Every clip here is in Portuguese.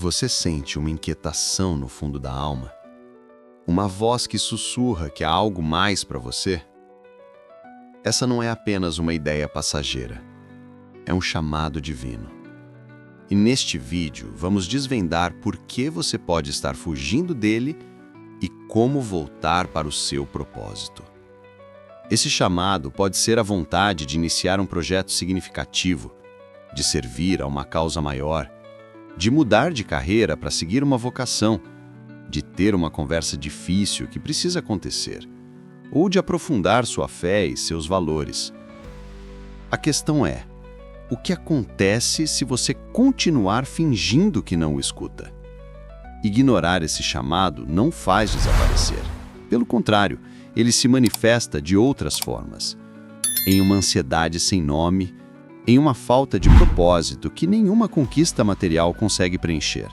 Você sente uma inquietação no fundo da alma? Uma voz que sussurra que há algo mais para você? Essa não é apenas uma ideia passageira. É um chamado divino. E neste vídeo vamos desvendar por que você pode estar fugindo dele e como voltar para o seu propósito. Esse chamado pode ser a vontade de iniciar um projeto significativo, de servir a uma causa maior, de mudar de carreira para seguir uma vocação, de ter uma conversa difícil que precisa acontecer, ou de aprofundar sua fé e seus valores. A questão é, o que acontece se você continuar fingindo que não o escuta? Ignorar esse chamado não faz desaparecer. Pelo contrário, ele se manifesta de outras formas. Em uma ansiedade sem nome, em uma falta de propósito que nenhuma conquista material consegue preencher,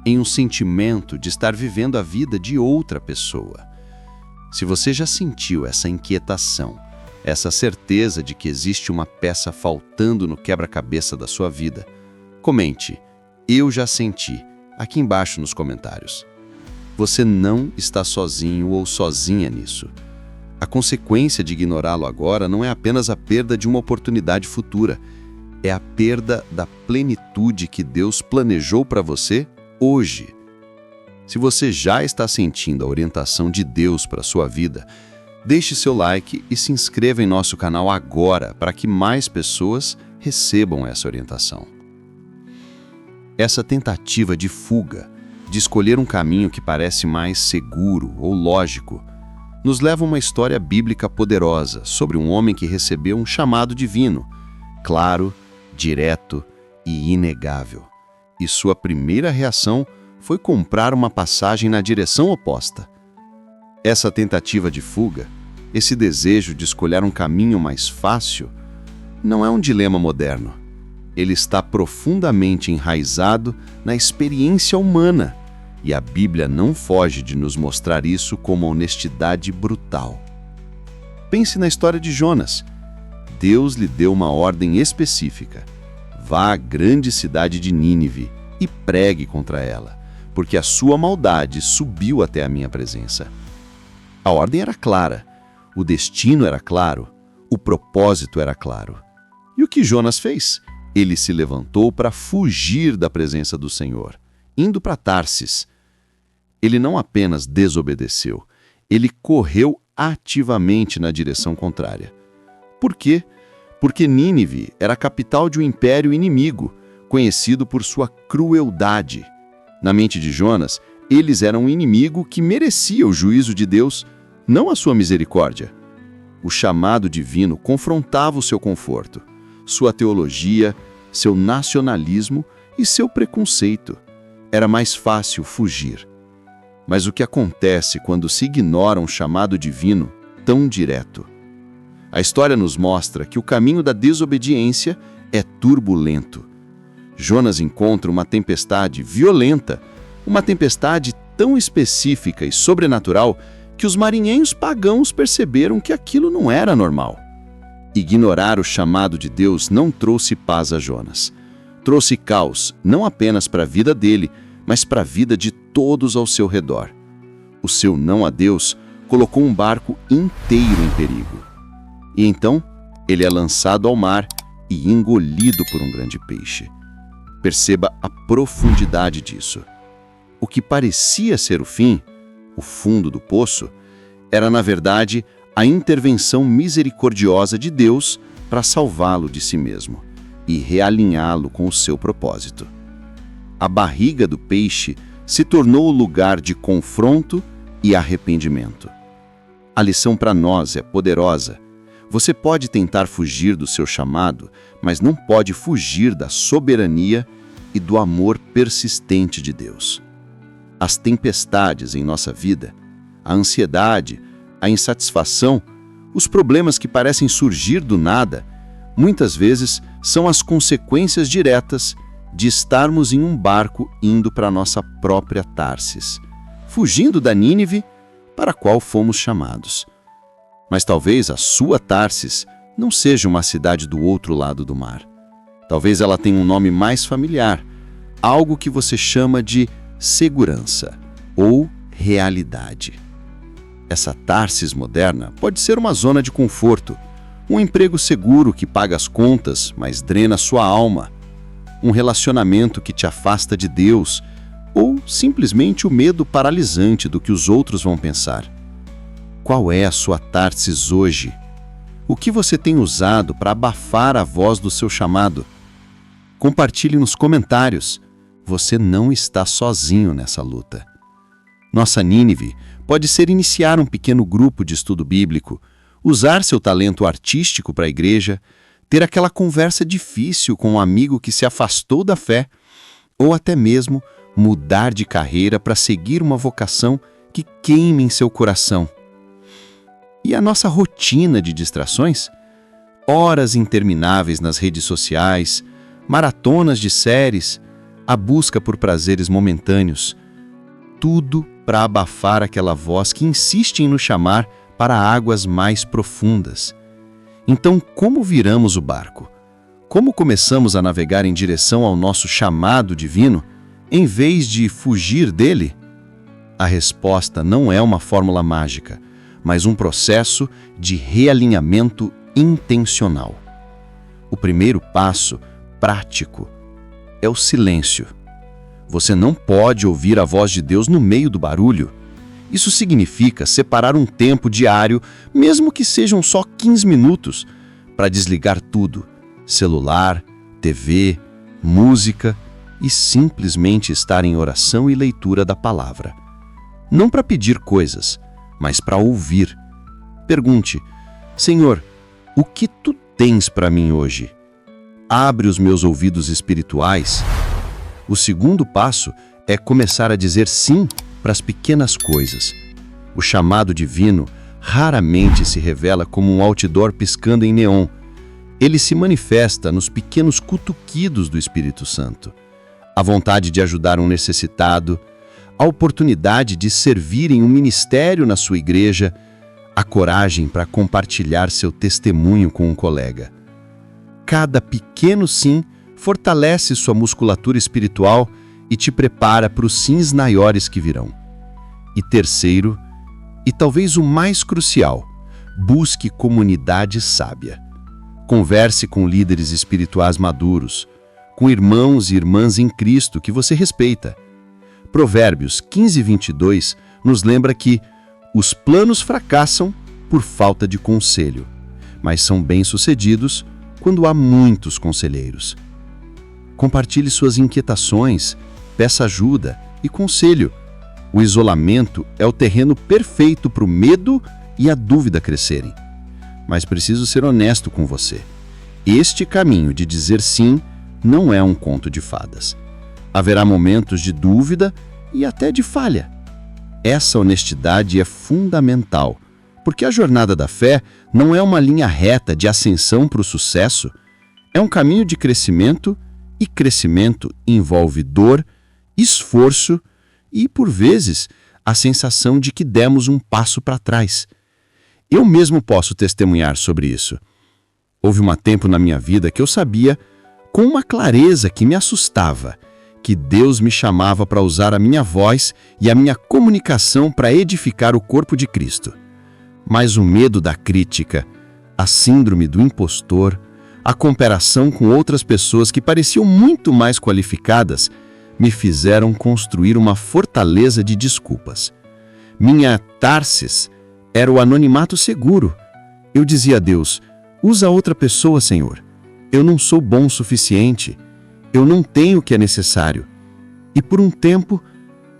em um sentimento de estar vivendo a vida de outra pessoa. Se você já sentiu essa inquietação, essa certeza de que existe uma peça faltando no quebra-cabeça da sua vida, comente, eu já senti, aqui embaixo nos comentários. Você não está sozinho ou sozinha nisso. A consequência de ignorá-lo agora não é apenas a perda de uma oportunidade futura, é a perda da plenitude que Deus planejou para você hoje. Se você já está sentindo a orientação de Deus para a sua vida, deixe seu like e se inscreva em nosso canal agora para que mais pessoas recebam essa orientação. Essa tentativa de fuga, de escolher um caminho que parece mais seguro ou lógico, nos leva a uma história bíblica poderosa sobre um homem que recebeu um chamado divino, claro, direto e inegável. E sua primeira reação foi comprar uma passagem na direção oposta. Essa tentativa de fuga, esse desejo de escolher um caminho mais fácil, não é um dilema moderno. Ele está profundamente enraizado na experiência humana, e a Bíblia não foge de nos mostrar isso com uma honestidade brutal. Pense na história de Jonas. Deus lhe deu uma ordem específica. Vá à grande cidade de Nínive e pregue contra ela, porque a sua maldade subiu até a minha presença. A ordem era clara, o destino era claro, o propósito era claro. E o que Jonas fez? Ele se levantou para fugir da presença do Senhor, indo para Tarsis. Ele não apenas desobedeceu, ele correu ativamente na direção contrária. Por quê? Porque Nínive era a capital de um império inimigo, conhecido por sua crueldade. Na mente de Jonas, eles eram um inimigo que merecia o juízo de Deus, não a sua misericórdia. O chamado divino confrontava o seu conforto, sua teologia, seu nacionalismo e seu preconceito. Era mais fácil fugir. Mas o que acontece quando se ignora um chamado divino tão direto? A história nos mostra que o caminho da desobediência é turbulento. Jonas encontra uma tempestade violenta, uma tempestade tão específica e sobrenatural que os marinheiros pagãos perceberam que aquilo não era normal. Ignorar o chamado de Deus não trouxe paz a Jonas. Trouxe caos, não apenas para a vida dele, mas para a vida de todos ao seu redor. O seu não a Deus colocou um barco inteiro em perigo. E então, ele é lançado ao mar e engolido por um grande peixe. Perceba a profundidade disso. O que parecia ser o fim, o fundo do poço, era na verdade a intervenção misericordiosa de Deus para salvá-lo de si mesmo e realinhá-lo com o seu propósito. A barriga do peixe se tornou o lugar de confronto e arrependimento. A lição para nós é poderosa. Você pode tentar fugir do seu chamado, mas não pode fugir da soberania e do amor persistente de Deus. As tempestades em nossa vida, a ansiedade, a insatisfação, os problemas que parecem surgir do nada, muitas vezes são as consequências diretas de estarmos em um barco indo para nossa própria Tarsis, fugindo da Nínive para a qual fomos chamados. Mas talvez a sua Tarsis não seja uma cidade do outro lado do mar. Talvez ela tenha um nome mais familiar, algo que você chama de segurança ou realidade. Essa Tarsis moderna pode ser uma zona de conforto, um emprego seguro que paga as contas, mas drena sua alma, um relacionamento que te afasta de Deus, ou simplesmente o medo paralisante do que os outros vão pensar. Qual é a sua Tarsis hoje? O que você tem usado para abafar a voz do seu chamado? Compartilhe nos comentários. Você não está sozinho nessa luta. Nossa Nínive pode ser iniciar um pequeno grupo de estudo bíblico, usar seu talento artístico para a igreja, ter aquela conversa difícil com um amigo que se afastou da fé, ou até mesmo mudar de carreira para seguir uma vocação que queime em seu coração. E a nossa rotina de distrações? Horas intermináveis nas redes sociais, maratonas de séries, a busca por prazeres momentâneos, tudo para abafar aquela voz que insiste em nos chamar para águas mais profundas. Então, como viramos o barco? Como começamos a navegar em direção ao nosso chamado divino, em vez de fugir dele? A resposta não é uma fórmula mágica, mas um processo de realinhamento intencional. O primeiro passo, prático, é o silêncio. Você não pode ouvir a voz de Deus no meio do barulho. Isso significa separar um tempo diário, mesmo que sejam só 15 minutos, para desligar tudo: celular, TV, música, e simplesmente estar em oração e leitura da palavra. Não para pedir coisas, mas para ouvir. Pergunte: Senhor, o que tu tens para mim hoje? Abre os meus ouvidos espirituais. O segundo passo é começar a dizer sim para as pequenas coisas. O chamado divino raramente se revela como um outdoor piscando em neon. Ele se manifesta nos pequenos cutuquidos do Espírito Santo. A vontade de ajudar um necessitado, a oportunidade de servir em um ministério na sua igreja, a coragem para compartilhar seu testemunho com um colega. Cada pequeno sim fortalece sua musculatura espiritual e te prepara para os sims maiores que virão. E terceiro, e talvez o mais crucial, busque comunidade sábia. Converse com líderes espirituais maduros, com irmãos e irmãs em Cristo que você respeita. Provérbios 15:22 nos lembra que os planos fracassam por falta de conselho, mas são bem-sucedidos quando há muitos conselheiros. Compartilhe suas inquietações, peça ajuda e conselho. O isolamento é o terreno perfeito para o medo e a dúvida crescerem. Mas preciso ser honesto com você. Este caminho de dizer sim não é um conto de fadas. Haverá momentos de dúvida e até de falha. Essa honestidade é fundamental, porque a jornada da fé não é uma linha reta de ascensão para o sucesso. É um caminho de crescimento, e crescimento envolve dor, esforço e, por vezes, a sensação de que demos um passo para trás. Eu mesmo posso testemunhar sobre isso. Houve um tempo na minha vida que eu sabia, com uma clareza que me assustava, que Deus me chamava para usar a minha voz e a minha comunicação para edificar o corpo de Cristo. Mas o medo da crítica, a síndrome do impostor, a comparação com outras pessoas que pareciam muito mais qualificadas, me fizeram construir uma fortaleza de desculpas. Minha Tarsis era o anonimato seguro. Eu dizia a Deus: usa outra pessoa, Senhor. Eu não sou bom o suficiente. Eu não tenho o que é necessário. E por um tempo,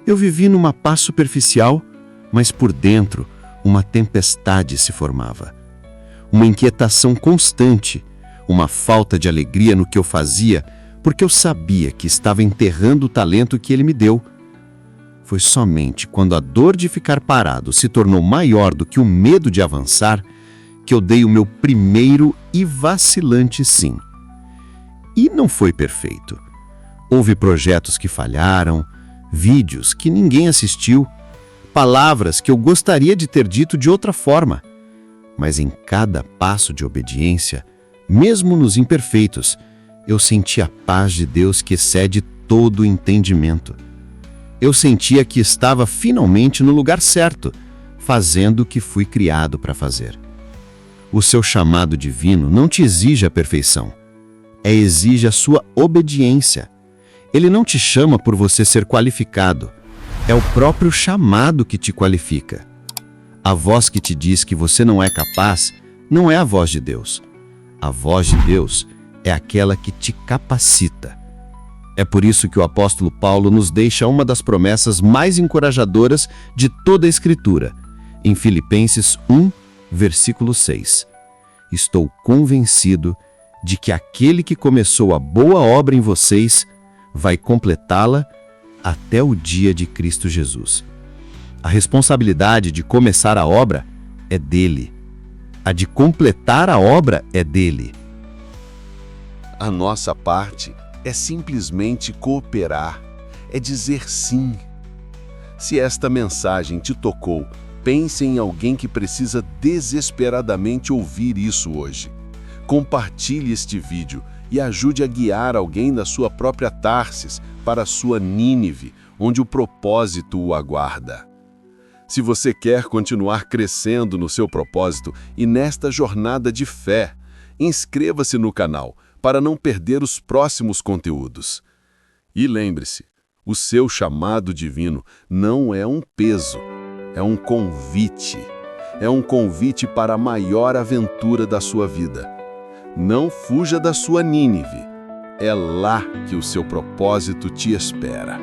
eu vivi numa paz superficial, mas por dentro, uma tempestade se formava. Uma inquietação constante, uma falta de alegria no que eu fazia, porque eu sabia que estava enterrando o talento que Ele me deu. Foi somente quando a dor de ficar parado se tornou maior do que o medo de avançar que eu dei o meu primeiro e vacilante sim. E não foi perfeito. Houve projetos que falharam, vídeos que ninguém assistiu, palavras que eu gostaria de ter dito de outra forma. Mas em cada passo de obediência, mesmo nos imperfeitos, eu senti a paz de Deus que excede todo entendimento. Eu sentia que estava finalmente no lugar certo, fazendo o que fui criado para fazer. O seu chamado divino não te exige a perfeição, exige a sua obediência. Ele não te chama por você ser qualificado, é o próprio chamado que te qualifica. A voz que te diz que você não é capaz não é a voz de Deus. A voz de Deus é aquela que te capacita. É por isso que o apóstolo Paulo nos deixa uma das promessas mais encorajadoras de toda a Escritura, em Filipenses 1, versículo 6. Estou convencido de que aquele que começou a boa obra em vocês vai completá-la até o dia de Cristo Jesus. A responsabilidade de começar a obra é dele. A de completar a obra é dele. A nossa parte é simplesmente cooperar, é dizer sim. Se esta mensagem te tocou, pense em alguém que precisa desesperadamente ouvir isso hoje. Compartilhe este vídeo e ajude a guiar alguém da sua própria Tarsis para a sua Nínive, onde o propósito o aguarda. Se você quer continuar crescendo no seu propósito e nesta jornada de fé, inscreva-se no canal para não perder os próximos conteúdos. E lembre-se, o seu chamado divino não é um peso, é um convite. É um convite para a maior aventura da sua vida. Não fuja da sua Nínive. É lá que o seu propósito te espera.